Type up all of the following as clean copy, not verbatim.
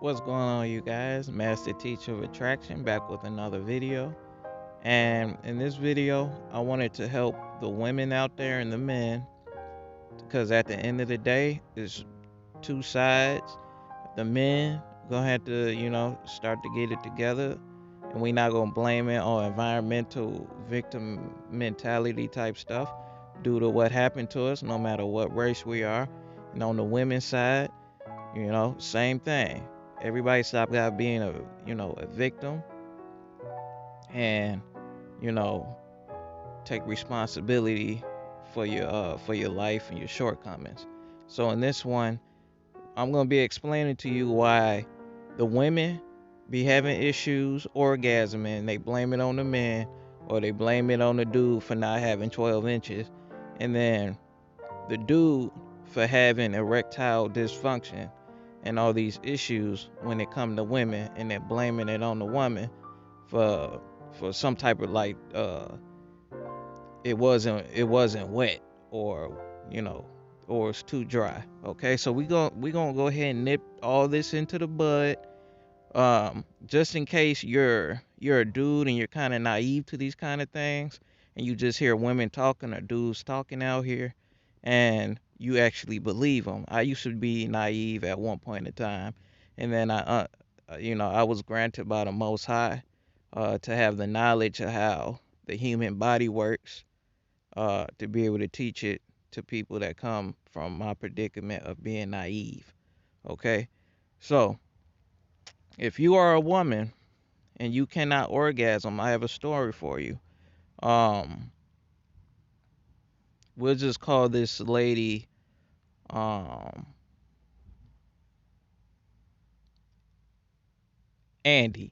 What's going on, you guys? Master Teacher of Attraction back with another video. And in this video, I wanted to help the women out there and the men because at the end of the day, there's two sides. The men gonna have to, start to get it together, and we not gonna blame it on environmental victim mentality type stuff due to what happened to us, no matter what race we are. And on the women's side, same thing. Everybody stop being a victim and, you know, take responsibility for your life and your shortcomings. So in this one, I'm gonna be explaining to you why the women be having issues orgasming, and they blame it on the men or they blame it on the dude for not having 12 inches, and then the dude for having erectile dysfunction and all these issues when it come to women, and they're blaming it on the woman for some type of it wasn't wet, or you know or it's too dry. Okay, so we gonna go ahead and nip all this into the bud. Just in case you're a dude and you're kind of naive to these kind of things, and you just hear women talking or dudes talking out here, and you actually believe them. I used to be naive at one point in time, and then I was granted by the Most High to have the knowledge of how the human body works, to be able to teach it to people that come from my predicament of being naive. Okay, so if you are a woman and you cannot orgasm, I have a story for you. Um, we'll just call this lady um Andy.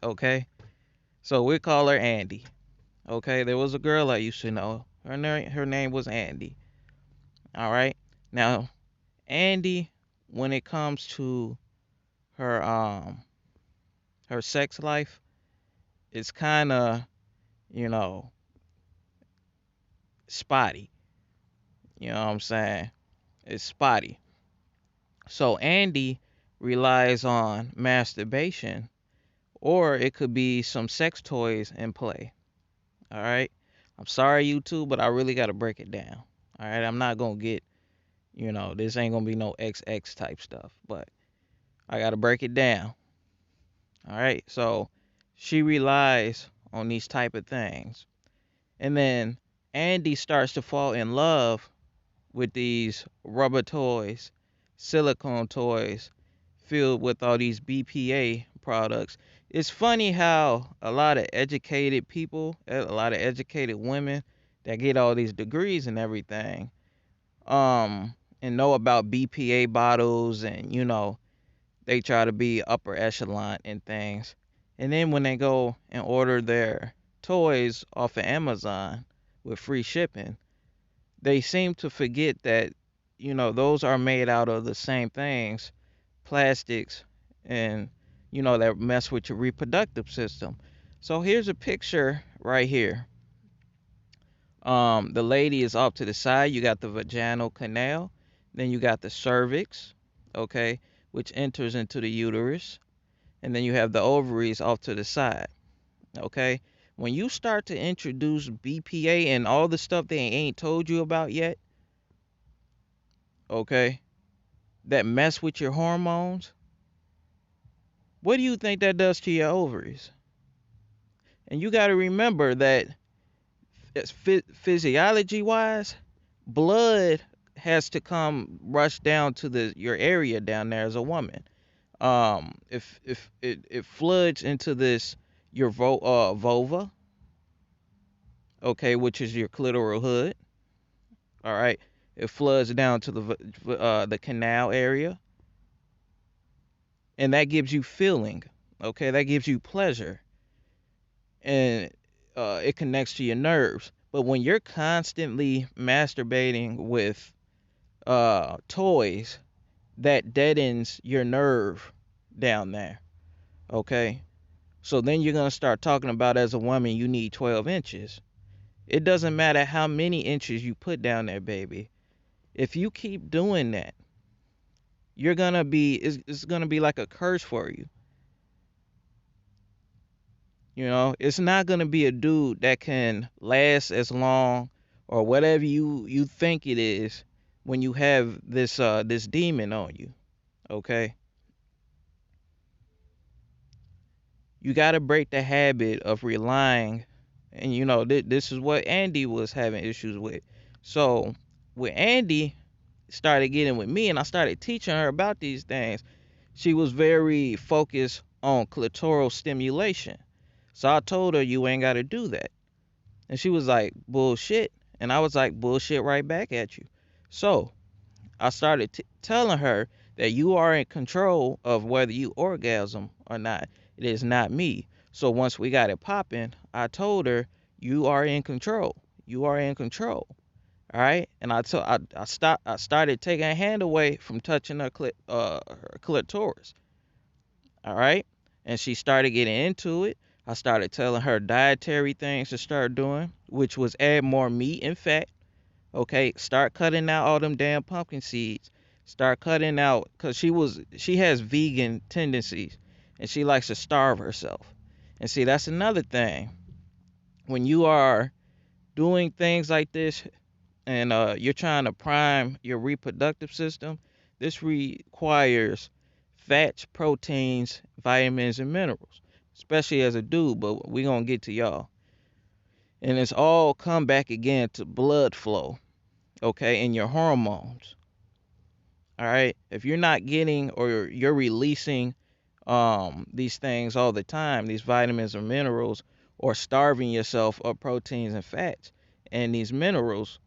Okay, so we call her Andy. Okay, there was a girl I used to know. Her name was Andy. All right. Now, Andy, when it comes to her her sex life, it's kind of, you know, spotty. You know what I'm saying? It's spotty. So Andy relies on masturbation, or it could be some sex toys in play. All right. I'm sorry, YouTube, but I really got to break it down. All right. I'm not going to get, this ain't going to be no XX type stuff, but I got to break it down. All right. So she relies on these type of things. And then Andy starts to fall in love with these rubber toys, silicone toys filled with all these BPA products. It's funny how a lot of educated people, a lot of educated women that get all these degrees and everything, and know about BPA bottles, and they try to be upper echelon and things. And then when they go and order their toys off of Amazon with free shipping, they seem to forget that, those are made out of the same things, plastics, and, that mess with your reproductive system. So here's a picture right here. The lady is off to the side. You got the vaginal canal. Then you got the cervix, okay, which enters into the uterus. And then you have the ovaries off to the side, okay? When you start to introduce BPA and all the stuff they ain't told you about yet, okay, that mess with your hormones, what do you think that does to your ovaries? And you got to remember that physiology wise, blood has to come rush down to your area down there as a woman. If it floods into this your vulva, okay, which is your clitoral hood, all right, it floods down to the canal area, and that gives you feeling, okay, that gives you pleasure, and it connects to your nerves. But when you're constantly masturbating with toys, that deadens your nerve down there, okay? So then you're going to start talking about, as a woman, you need 12 inches. It doesn't matter how many inches you put down there, baby. If you keep doing that, it's gonna be like a curse for you. You know, it's not gonna be a dude that can last as long or whatever you think it is when you have this demon on you. Okay, you got to break the habit of relying, and you know this is what Andy was having issues with. So with Andy started getting with me, and I started teaching her about these things. She was very focused on clitoral stimulation. So I told her you ain't got to do that. And she was like, bullshit. And I was like, bullshit right back at you. So I started telling her that you are in control of whether you orgasm or not. It is not me. So once we got it popping, I told her, you are in control. You are in control. All right. And I started taking her hand away from touching her clitoris. All right. And she started getting into it. I started telling her dietary things to start doing, which was add more meat and fat. Okay. Start cutting out all them damn pumpkin seeds. Start cutting out, because she has vegan tendencies and she likes to starve herself. And see, that's another thing. When you are doing things like this, and you're trying to prime your reproductive system, this requires fats, proteins, vitamins, and minerals, especially as a dude, but we're going to get to y'all. And it's all come back again to blood flow, okay, and your hormones. All right. If you're not getting or you're releasing these things all the time, these vitamins or minerals, or starving yourself of proteins and fats and these minerals,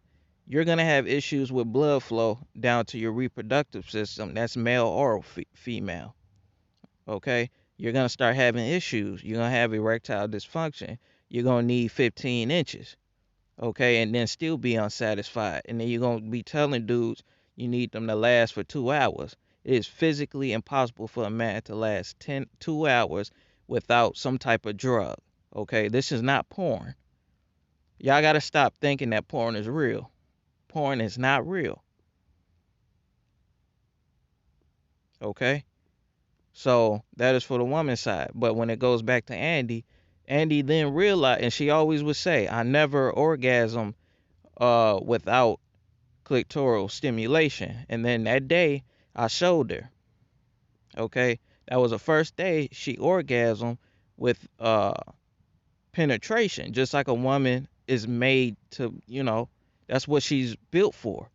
you're going to have issues with blood flow down to your reproductive system. That's male or female. Okay. You're going to start having issues. You're going to have erectile dysfunction. You're going to need 15 inches. Okay. And then still be unsatisfied. And then you're going to be telling dudes you need them to last for 2 hours. It is physically impossible for a man to last 2 hours without some type of drug. Okay. This is not porn. Y'all got to stop thinking that porn is real. Porn is not real. Okay. So that is for the woman's side. But when it goes back to Andy, Andy then realized, and she always would say, I never orgasm without clitoral stimulation. And then that day I showed her. Okay. That was the first day she orgasmed with penetration, just like a woman is made to, that's what she's built for.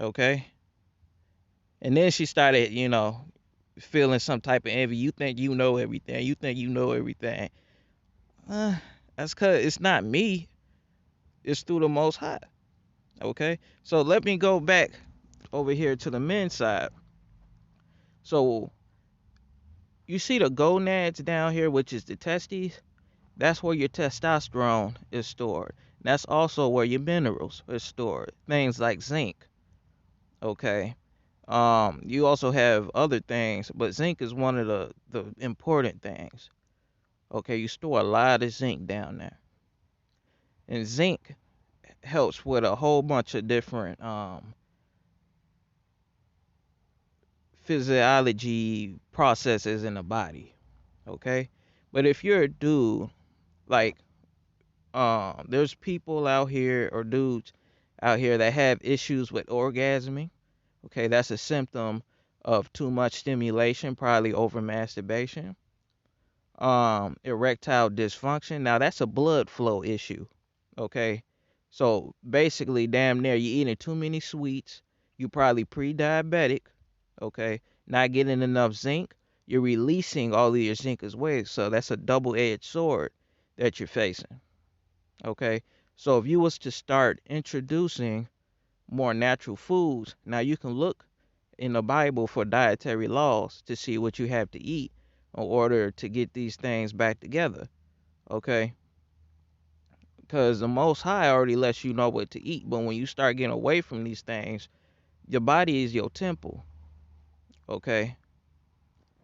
Okay. And then she started, feeling some type of envy. You think you know everything. You think you know everything. Uh, that's because it's not me. It's through the Most High. Okay. So let me go back over here to the men's side. So you see the gonads down here, which is the testes. That's where your testosterone is stored. That's also where your minerals are stored. Things like zinc. Okay. You also have other things, but zinc is one of the important things. Okay, you store a lot of zinc down there. And zinc helps with a whole bunch of different physiology processes in the body. Okay? But if you're a dude, like there's people out here or dudes out here that have issues with orgasming. Okay, that's a symptom of too much stimulation, probably over masturbation. Erectile dysfunction. Now that's a blood flow issue. Okay. So basically, damn near you eating too many sweets. You probably pre-diabetic. Okay. Not getting enough zinc. You're releasing all of your zinc as well. So that's a double-edged sword that you're facing. Okay. So if you was to start introducing more natural foods, now you can look in the Bible for dietary laws to see what you have to eat in order to get these things back together. Okay. Because the Most High already lets you know what to eat. But when you start getting away from these things, your body is your temple. Okay.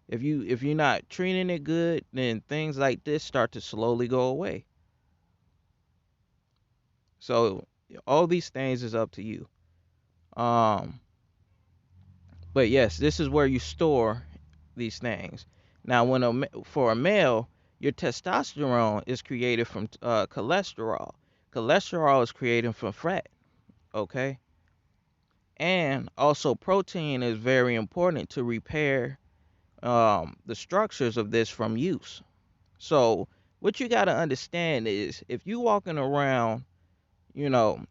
If you're not treating it good, then things like this start to slowly go away. So all these things is up to you. Um, But yes, this is where you store these things. Now, for a male, your testosterone is created from cholesterol. Cholesterol is created from fat. Okay, and also protein is very important to repair the structures of this from use. So what you got to understand is if you walking around, you know,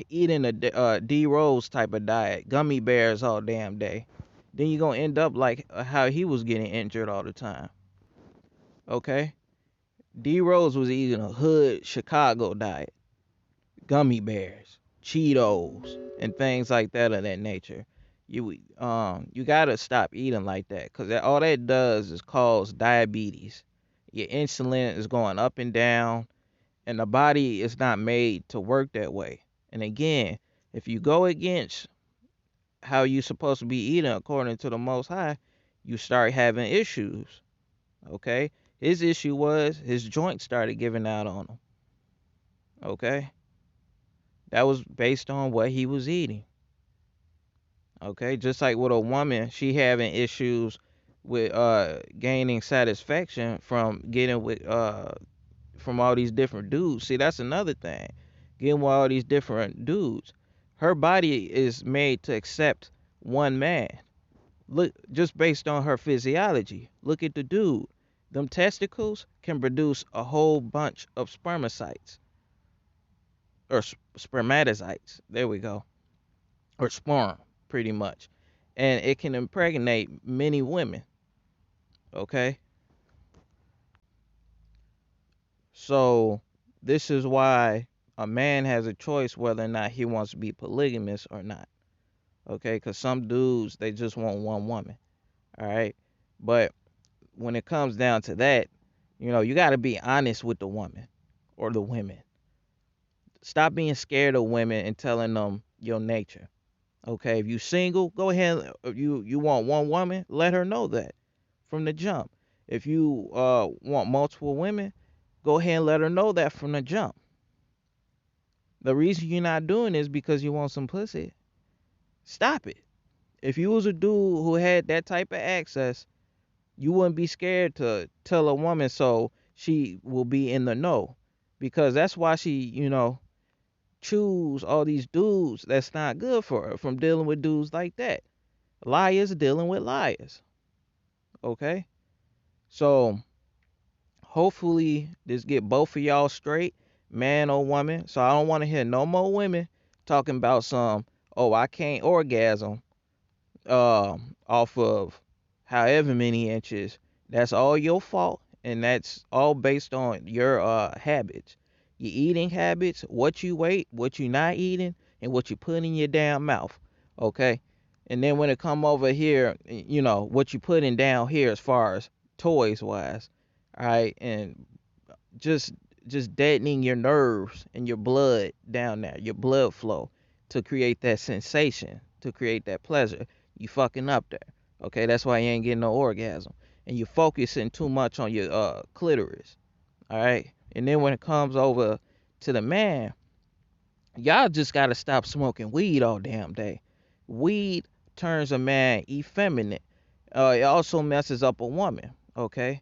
eating a D Rose type of diet, gummy bears all damn day, then you're gonna end up like how he was getting injured all the time. Okay, D Rose was eating a hood Chicago diet, gummy bears, Cheetos, and things like that of that nature. You gotta stop eating like that because all that does is cause diabetes. Your insulin is going up and down, and the body is not made to work that way. And again, if you go against how you supposed to be eating according to the Most High, you start having issues. Okay, his issue was his joints started giving out on him. Okay, that was based on what he was eating. Okay, just like with a woman, she having issues with gaining satisfaction from getting with from all these different dudes. See, that's another thing. Getting with all these different dudes. Her body is made to accept one man. Look, just based on her physiology. Look at the dude. Them testicles can produce a whole bunch of spermicides or spermatocytes. There we go. Or sperm, pretty much. And it can impregnate many women. Okay? So, this is why a man has a choice whether or not he wants to be polygamous or not. Okay? Because some dudes, they just want one woman. All right? But when it comes down to that, you got to be honest with the woman or the women. Stop being scared of women and telling them your nature. Okay, if you single, go ahead. If you want one woman, let her know that from the jump. If you want multiple women, go ahead and let her know that from the jump. The reason you're not doing this because you want some pussy. Stop it. If you was a dude who had that type of access, you wouldn't be scared to tell a woman so she will be in the know. Because that's why she, choose all these dudes that's not good for her from dealing with dudes like that. Liars dealing with liars. Okay? So hopefully this get both of y'all straight, man or woman. So I don't want to hear no more women talking about oh, I can't orgasm off of however many inches. That's all your fault, and that's all based on your habits, your eating habits, what you ate, what you not eating, and what you put in your damn mouth. Okay, and then when it come over here, what you putting down here as far as toys wise, all right, and just just deadening your nerves and your blood down there, your blood flow to create that sensation, to create that pleasure. You fucking up there. Okay, that's why you ain't getting no orgasm. And you're focusing too much on your clitoris. All right. And then when it comes over to the man, y'all just gotta stop smoking weed all damn day. Weed turns a man effeminate. It also messes up a woman. Okay.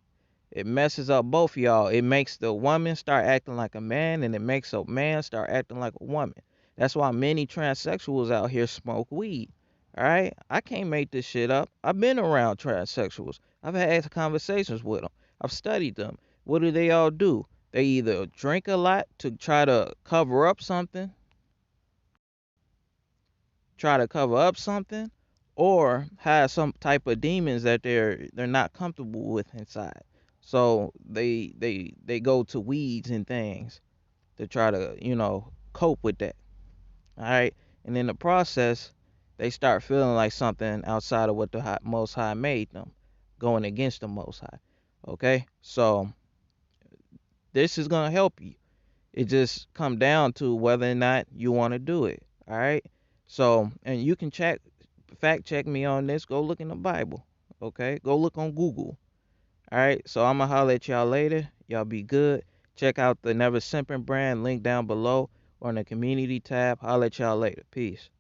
It messes up both of y'all. It makes the woman start acting like a man, and it makes a man start acting like a woman. That's why many transsexuals out here smoke weed. All right? I can't make this shit up. I've been around transsexuals. I've had conversations with them. I've studied them. What do they all do? They either drink a lot to try to cover up something, or have some type of demons that they're not comfortable with inside. So they go to weeds and things to try to cope with that. All right, and in the process, they start feeling like something outside of what the Most High made them, going against the Most High. Okay, so this is gonna help you. It just come down to whether or not you want to do it. All right. So, and you can fact check me on this. Go look in the Bible. Okay. Go look on Google. All right. So I'm gonna holler at y'all later. Y'all be good. Check out the Never Simping brand link down below or in the community tab. Holler at y'all later. Peace.